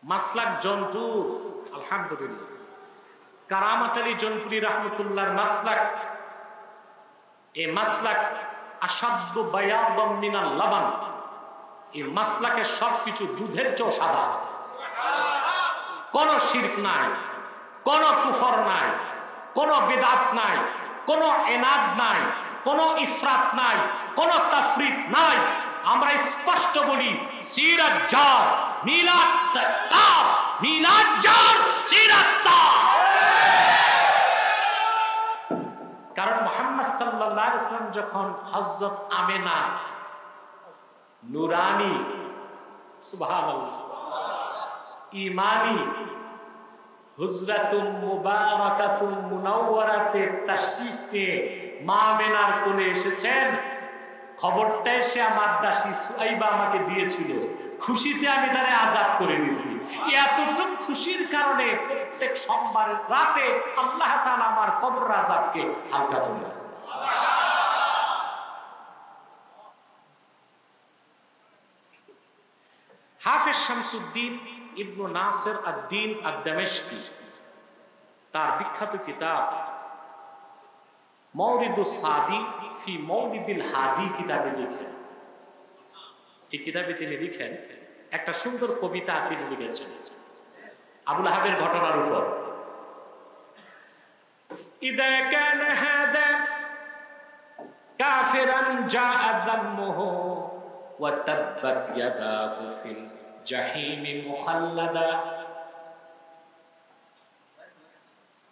Maslak Janpur, আলহামদুলিল্লাহ। কারামাত Ali Jaunpuri রহমতুল্লাহর Maslak, এই Maslak আসাদ্দ বায়াদাম মিনাল লাবান, এই মাসলাকে সবকিছু দুধের চেয়েও সাদা। কোন শিরক নাই, কোন কুফর নাই, কোন বিদআত নাই, কোন এনাদ নাই, কোন ইফরাত নাই, কোন তাফরিত নাই। আমরা স্পষ্ট বলি সিরাত জার মিলাদ তার, মিলাদ জার সিরাত তার। কারণ মুহাম্মদ সাল্লাল্লাহু আলাইহি ওয়াসাল্লাম যখন হযরত আমেনা নুরানি, সুবহানাল্লাহ, ঈমানি হুজরাতুম মুবারাকাতুম মুনাওয়ারাতে তাশরীফ নিয়ে মা আমেনার কোলে এসেছেন, খবরটা এসে আমার দাসী সুআইবা আমাকে দিয়েছিল। খুশিতে আমি তারে আযাদ করে দিয়েছি। এতটুকু খুশির কারণে প্রত্যেক সোমবারের রাতে আল্লাহ তাআলা আমার কবর আযাবকে হালকা করে দেন। হাফেজ শামসুদ্দিন ইবনে নাসির আদ-দ্বীন আদ-দামেশকি তার বিখ্যাত কিতাব মাওরিদুস সাদি ফি মাওলিদিল হাদি কিতাবে লিখেন, এই কিতাবে তিনি লিখেন একটা সুন্দর কবিতা তিনি লিখেছেন আবু লাহাবের ঘটনার উপর। ইদা কান হাদা কাফিরান জাআ দামুহু ওয়া তাব্বাত ইয়াদাহু ফিল জাহিম মুখাল্লাদা।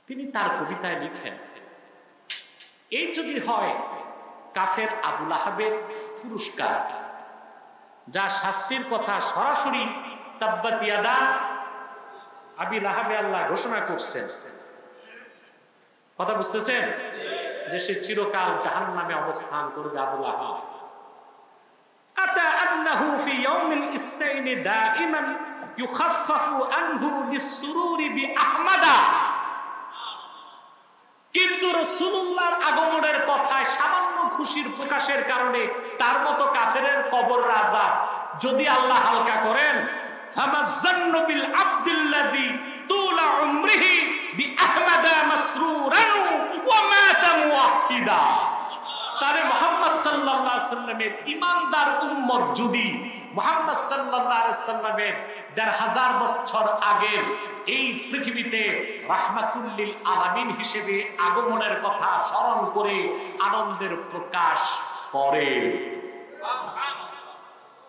তিনি তার কবিতায় লিখেন, এই যদি হয় কাফের আবু লাহাবের পুরস্কার, যা শাস্তির কথা সরাসরি তাব্বাত ইয়াদা আবি লাহাবে আল্লাহ ঘোষণা করছেন। কথা বুঝতেছেন যে সে চিরকাল জাহান্নামে অবস্থান করবে আবু লাহাব। আতা আন্নাহু ফি ইয়াউমিল ইসনাইনি দাইমান ইউখাফফাফু আনহু লিসসুরুরি বিআহমাদা। কিন্তু রাসূলুল্লাহর আগমনের কথায় সামান্য খুশির প্রকাশের কারণে তার মতো কাফেরের কবর আযাব যদি আল্লাহ হালকা করেন, ফামাযান্নু বিল আবদিল্লাযী তুলা উমরিহি বিআহমাদা মাসরুরান ওয়া মাতা মুওয়াহহিদা। তারে মুহাম্মদ সাল্লাল্লাহু আলাইহি ওয়াসাল্লামের ঈমানদার উম্মত যদি মুহাম্মদ সাল্লাল্লাহু আলাইহি ওয়াসাল্লামের ১৫০০ বছর আগের এই পৃথিবীতে রাহমাতুল লিল আলামিন হিসেবে আগমনের কথা স্মরণ করে আনন্দের প্রকাশ করে,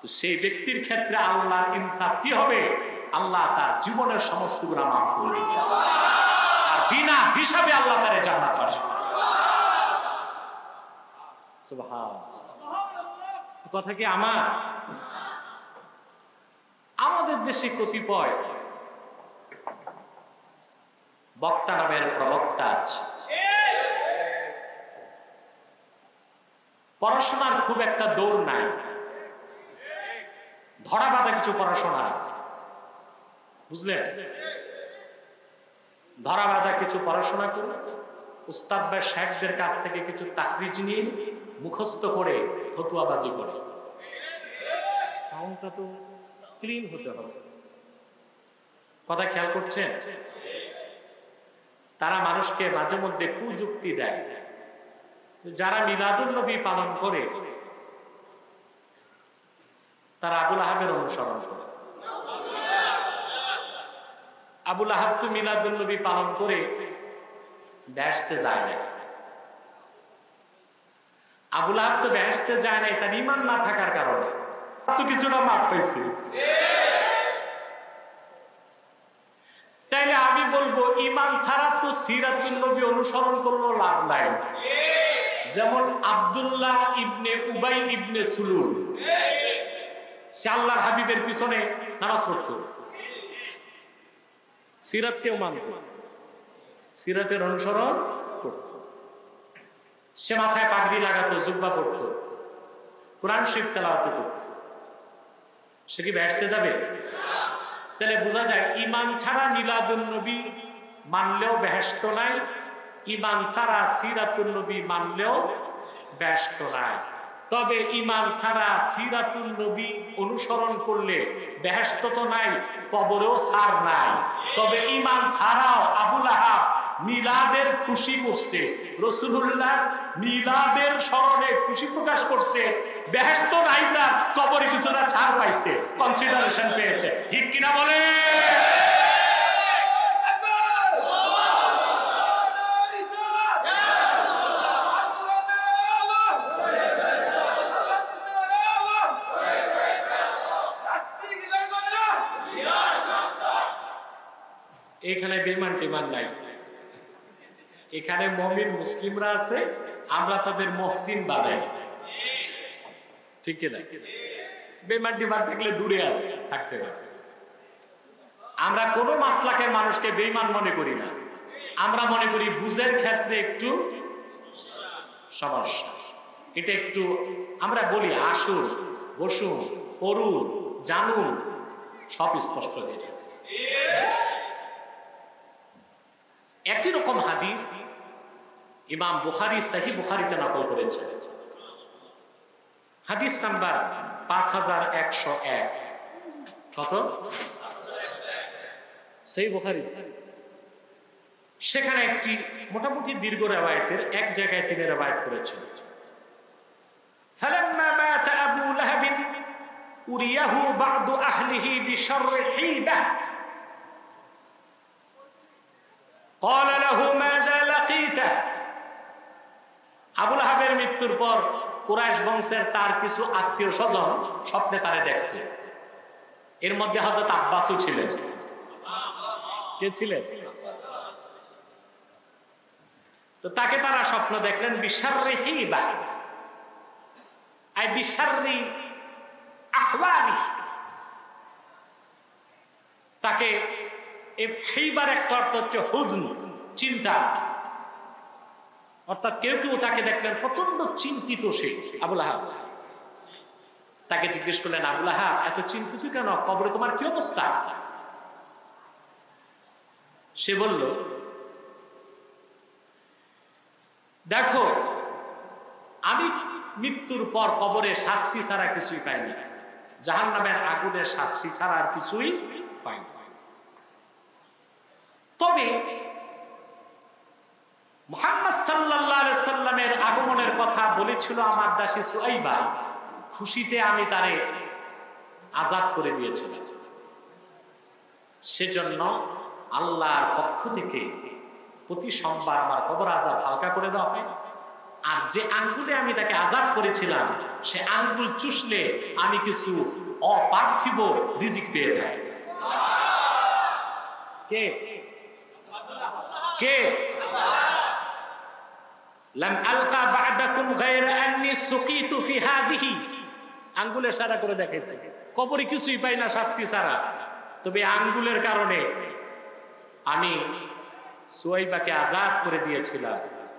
তো সেই ব্যক্তির ক্ষেত্রে আল্লাহর ইনসাফ কি হবে? আল্লাহ তার জীবনের সমস্ত গুনাহ মাফ করে দিবেন আর বিনা হিসাবে আল্লাহ তারে জান্নাত বাসী করবেন। সুবহানাল্লাহ। কথা কি আমার? আমাদের দেশে কতিপয় বক্তা নামের প্রবক্তা আছে, পড়াশোনার খুব একটা দৌড় নাই, ধরা বাঁধা কিছু পড়াশোনা আছে, বুঝলেন? ধরা বাঁধা কিছু পড়াশোনা করে উস্তাদ বা শেখদের কাছ থেকে কিছু তাখরিজ নিয়ে মুখস্থ করে ফতুয়াবাজি করে। সাউন্ডটা তো ক্লিন হতে হবে, কথা খেয়াল করছেন? তারা মানুষকে মাঝে মধ্যে কুযুক্তি দেয়, যারা মিলাদুন নবী পালন করে তারা আবু লাহাবের অনুসরণ করে। আবু লাহাব তো মিলাদুন নবী পালন করে বেহেশতে যায় না। আবু লাহাব তো বেহেশতে যায় নাই তার ঈমান না থাকার কারণে, তো কিছুটা মাপ পাইছে। তাইলে আমি বলবো ঈমান ছাড়া তো সিরাতুন নবী অনুসরণ করলেও লাভ নাই। যেমন আব্দুল্লাহ ইবনে উবাই ইবনে সুলুল, সে আল্লাহর হাবিবের পিছনে নামাজ পড়তো, সিরাতকেও মানত, সিরাতের অনুসরণ করত, সে মাথায় পাগড়ি লাগাতো, জুব্বা পরতো, কোরআন শরীফ তেলাওয়াত করত। সে কি বেহেশতে যাবে? তাহলে বোঝা যায় ঈমান ছাড়া মিলাদুন নবী মানলেও বেহেশত নাই, ঈমান ছাড়া সিরাতুন নবী মানলেও বেহেশত নাই। তবে ঈমান ছাড়া সিরাতুল নবী অনুসরণ করলে বেহেশত তো নাই, কবরেও ছাড় নাই। তবে ঈমান ছাড়াও আবু লাহাব মিলাদের খুশি করছে, রাসূলুল্লাহ মিলাদের স্মরণে খুশি প্রকাশ করছে, বেহেশত নাই, তার কবরে কিছুটা ছাড় পাইছে, কনসিডারেশন পেয়েছে। ঠিক কিনা বলে? এখানে বেঈমান টেমান নাই, এখানে মুমিন মুসলিমরা আছে, আমরা তাদের মুহসিন বানাই। ঠিক কিনা? বেঈমান টেমান থাকলে দূরে আছে, থাকতে পারে। আমরা কোন মাসলাকের মানুষকে বেঈমান মনে করি না, আমরা মনে করি বুঝের ক্ষেত্রে একটু সমস্যা, এটা একটু আমরা বলি আসুন, বসুন, করুন, জানুন, সব স্পষ্ট হয়ে যায়। একই রকম হাদিস ইমাম বুখারী সহিহ বুখারীতে নকল করেছে, হাদিস নাম্বার 5101। কত? সহিহ বুখারী। সেখানে একটি মোটামুটি দীর্ঘ রিওয়ায়াতের এক জায়গায় তিনি রিওয়ায়াত করেছেন, ফালাম্মা মাতা আবু লাহাব উরিয়াহু বা'দু আহলিহি বিশররি হিবাহ قال له ماذا لقيت। আবু লাহাবের মৃত্যুর পর কুরাইশ বংশের তার কিছু আত্মীয় স্বজন স্বপ্নে তারে দেখছে, এর মধ্যে হযরত আব্বাসও ছিলেন। কে ছিলেন? তো তাকে তারা স্বপ্ন দেখলেন বিশররি হিবাহ, আই বিশররি আহওয়ালি। তাকে এইবার একটা অর্থ হচ্ছে হুজন, চিন্তা, অর্থাৎ কেউ কেউ তাকে দেখলেন প্রচন্ড চিন্তিত। সে আবু লাহাব তাকে জিজ্ঞেস করলেন, আবু লাহাব এত চিন্তিত কেন, কবরে তোমার কি অবস্থা? সে বলল, দেখো আমি মৃত্যুর পর কবরে শাস্তি ছাড়া কিছুই পাইনি, জাহান্নামের আগুনের শাস্তি ছাড়া আর কিছুই পাইনি। তবে মুহাম্মদ সাল্লাল্লাহু আলাইহি সাল্লামের আগমনের কথা বলেছিল আমার দাসী সুআইবা, খুশিতে আমি তারে আজাদ করে দিয়েছিলাম। সেজন্য আল্লাহর পক্ষ থেকে প্রতি সোমবার আমার কবর আযাব হালকা করে দেওয়া হয়, আর যে আঙ্গুলে আমি তাকে আযাদ করেছিলাম সে আঙ্গুল চুষলে আমি কিছু অপার্থিব রিজিক পেয়ে থাকি। কে কে? লাম আলকা বা'দাকুম গায়রা আন্নী সুকিতু ফি হাদিহি, আঙ্গুলের সারা করে দেখাইছে, কবরে কিছুই পাই না শাস্তি ছাড়া, তবে আঙ্গুলের কারণে আমি সুআইবাকে আজাদ করে দিয়েছিলাম।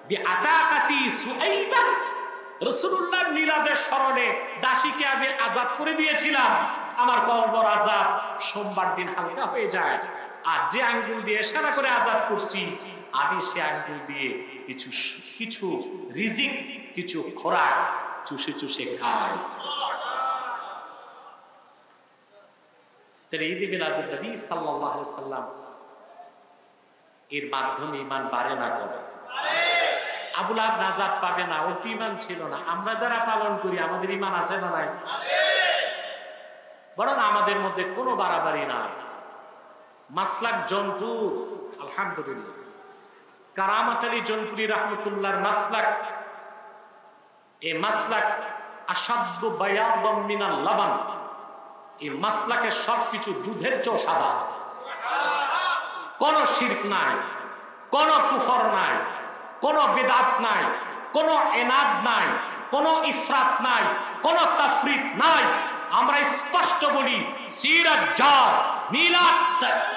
বিআতাকাতি সুআইবা, রাসূলুল্লাহ মিলাদের স্মরণে দাসীকে আমি আজাদ করে দিয়েছিলাম, আমার কবর আজাব সোমবার দিন হালকা হয়ে যায়। আর যে আঙ্গুল দিয়ে ইশারা করে আজাদ করছি আমি সে আঙ্গুল দিয়ে কিছু কিছু রিজিক, কিছু খোরাক চুষে চুষে খাই। তাই ঈদ মিলাদুন নবী সাল্লাল্লাহু আলাইহি সাল্লাম এর মাধ্যমে ঈমান বাড়ে না করে? আবু লাহাব নাজাত পাবে না, ওর ঈমান ছিল না। আমরা যারা পালন করি আমাদের ঈমান আছে না নাই? বরং আমাদের মধ্যে কোনো বাড়াবাড়ি নাই। মাসলাক জন্টু আলহামদুলিল্লাহ, কারামাত আলী জনপুরি রাহমাতুল্লাহর মাসলাক, এই মাসলাক আসাদ্দু বায়াদাম মিনাল লাবান, এই মাসলাকের সবকিছু দুধের চেয়ে সাদা। কোনো শিরক নাই, কোনো কুফর নাই, কোনো বিদআত নাই, কোনো ইনাদ নাই, কোনো ইফরাত নাই, কোনো তাফরিত নাই। আমরা স্পষ্ট বলি সিরাত জার মিলাদ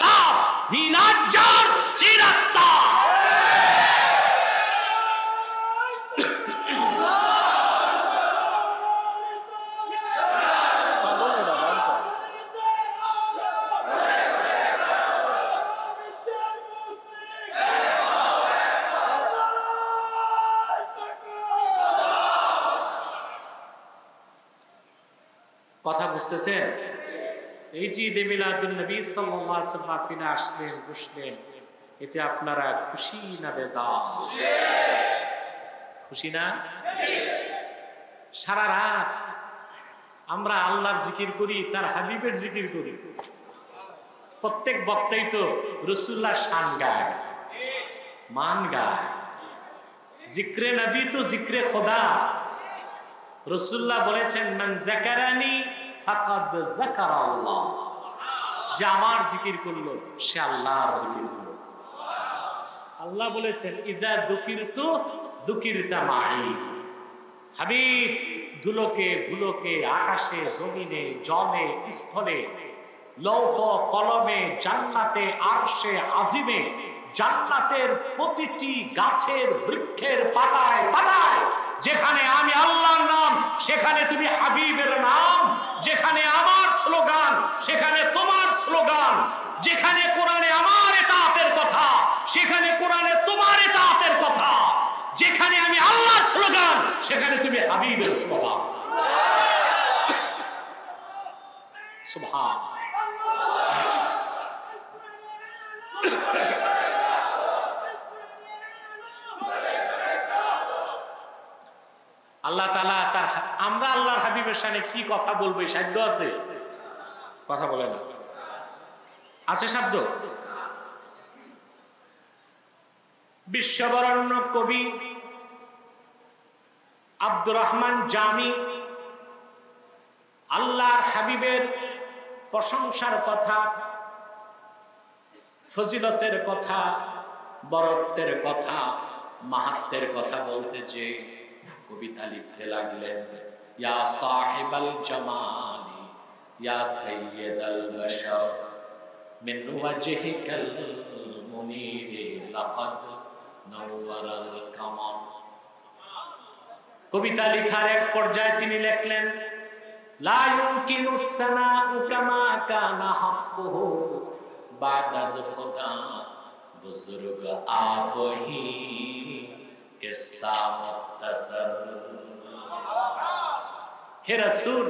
তাফ, মিলাদ জার সিরাত তাফ। বুঝতেছেন? এই যে ঈদে মিলাদুন নবী সাল্লাল্লাহু আলাইহি ওয়াসাল্লাম মাহফিলে আসলেন, বসলেন, এতে আপনারা খুশি না বেজার? খুশি না? সারা রাত আমরা আল্লাহর জিকির করি, তার হাবিবের জিকির করি। প্রত্যেক বক্তাই তো রাসূলুল্লাহ শান গায়, মান গায়। জিক্রে নবী তো জিক্রে খোদা। রাসূলুল্লাহ বলেছেন, মান যাকারানি ফাকাদ যাকারাল্লাহ, যে আমার জিকির করলো সে আল্লাহর জিকির করলো। আল্লাহ বলেছেন, ইযা যুকিরতু যুকিরতা মাই। হাবিব ধুলোকে ভুলোকে, আকাশে জমিনে জলে স্থলে, লৌহ কলমে, জান্নাতে আরশে আজিমে, জান্নাতের প্রতিটি গাছের বৃক্ষের পাতায় পাতায় যেখানে আমি আল্লাহর নাম সেখানে তুমি হাবিবের নাম, যেখানে আমার স্লোগান সেখানে তোমার স্লোগান, যেখানে কোরআনে আমার ইতাআতের কথা সেখানে কোরআনে তোমার ইতাআতের কথা, যেখানে আমি আল্লাহর স্লোগান সেখানে তুমি হাবিবের স্লোগান। সুবহান। আল্লাহ তাআলা তার, আমরা আল্লাহর হাবিবের শানে কি কথা বলবো? সাধ্য আছে? কথা বলে না, আছে শব্দ? বিশ্ববরণ্য কবি আব্দুর রহমান জামি আল্লাহর হাবিবের প্রশংসার কথা, ফজিলতের কথা, বরত্বের কথা, মাহাত্মের কথা বলতে যে কবিতা লিখতে লাগলেন। ইয়া সাহিবাল জামালি ইয়া সাইয়্যিদাল বাশার মিন ওয়াজহিকাল মুনীরি লাকাদ নাওয়ারাল কামার। কবিতা লেখার এক পর্যায়ে তিনি লিখলেন, লা ইউমকিনুস সানাউ কামা কানা হাক্কুহু বাদা খুদা বুজুর্গ আপহি কিসসা মুখতাসার। হে রাসূল,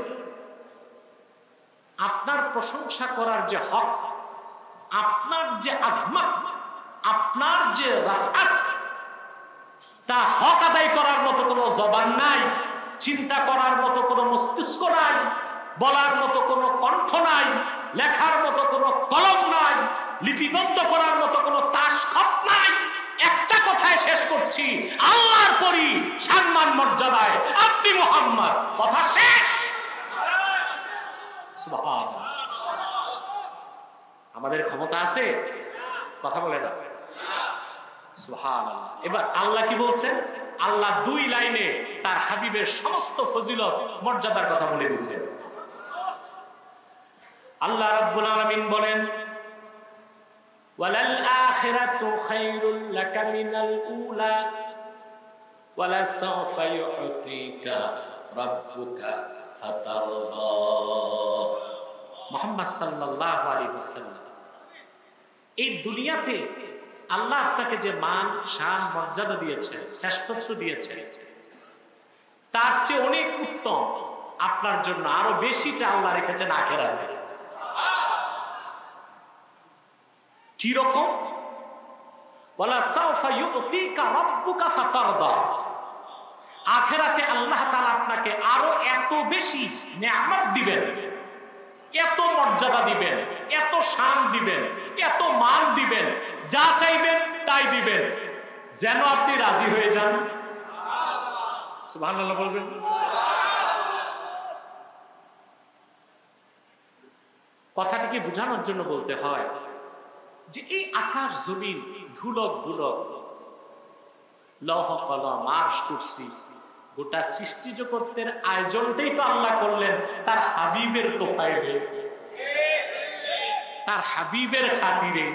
আপনার প্রশংসা করার যে হক, আপনার যে আজমত, আপনার যে রাফআত, তা হক আদায় করার মতো কোনো জবান নাই, চিন্তা করার মতো কোনো মস্তিষ্ক নাই, বলার মতো কোনো কণ্ঠ নাই, লেখার মতো কোনো কলম নাই, লিপিবদ্ধ করার মতো কোনো তাশখত নাই। একটা কথায় শেষ করছি, আল্লাহর পরি সম্মান মর্যাদায় আপনি মুহাম্মদ। কথা শেষ। সুবহানাল্লাহ। আমাদের ক্ষমতা আছে? কথা বলে না। সুবহানাল্লাহ। এবার আল্লাহ কি বলছেন? আল্লাহ দুই লাইনে তার হাবিবের সমস্ত ফজিলত মর্যাদার কথা বলে দিয়েছেন। আল্লাহ রাব্বুল আলামিন বলেন, ওয়ালাল আখিরাতু খায়রুল লাকা মিনাল উলা ওয়ালা সাওফা ইউতিকা রাব্বুকা ফাতারদা। মুহাম্মদ সাল্লাল্লাহু আলাইহি ওয়াসাল্লাম, এই দুনিয়াতে আল্লাহ আপনাকে যে মান শান মর্যাদা দিয়েছে, শ্রেষ্ঠত্ব দিয়েছে, তার চেয়ে অনেক উত্তম আপনার জন্য আরো বেশিটা আল্লাহ রেখেছেন আখিরাতে। কি রকম? ওয়ালা সাওফা ইউতিকা রাব্বুকা ফাতারদা। আখিরাতে আল্লাহ তাআলা আপনাকে আরো এত বেশি নিয়ামত দিবেন, এত মর্যাদা দিবেন, এত শান দিবেন, এত মান দিবেন, যা চাইবেন তাই দিবেন, যেন আপনি রাজি হয়ে যান। সুবহানাল্লাহ বলবেন। কথাটিকে বোঝানোর জন্য বলতে হয় যে এই আকাশ জমিন, ধুলক ধুলক, লৌহ কলম, আরশ কুরসি, গোটা সৃষ্টি জগতের আয়োজনটাই তো আল্লাহ করলেন তার হাবিবের তোফাইলে, তার হাবিবের খাতিরে।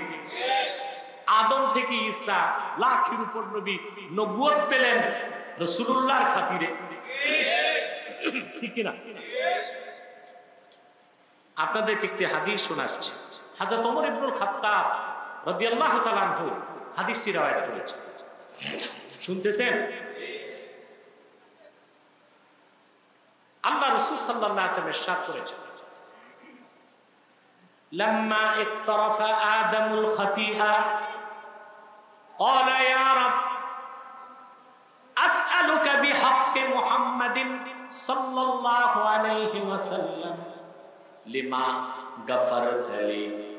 আদম থেকে ঈসা লাখের উপর নবী নবুয়ত পেলেন রাসূলুল্লাহর খাতিরে, ঠিক কিনা? আপনাদেরকে একটি হাদিস শোনাচ্ছি। হযরত ওমর ইবনুল খাত্তাব রাদিয়াল্লাহু তাআলা আনহু হাদিসটি রওয়ায়াত করেছেন। শুনতেছেন? আল্লাহ রাসূল সাল্লাল্লাহু আলাইহি ওয়াসাল্লাম ইরশাদ করেছেন, لما اقترف آدم الخطيئة قال يا رب أسألك بحق محمد صلى الله عليه وسلم لما غفرت لي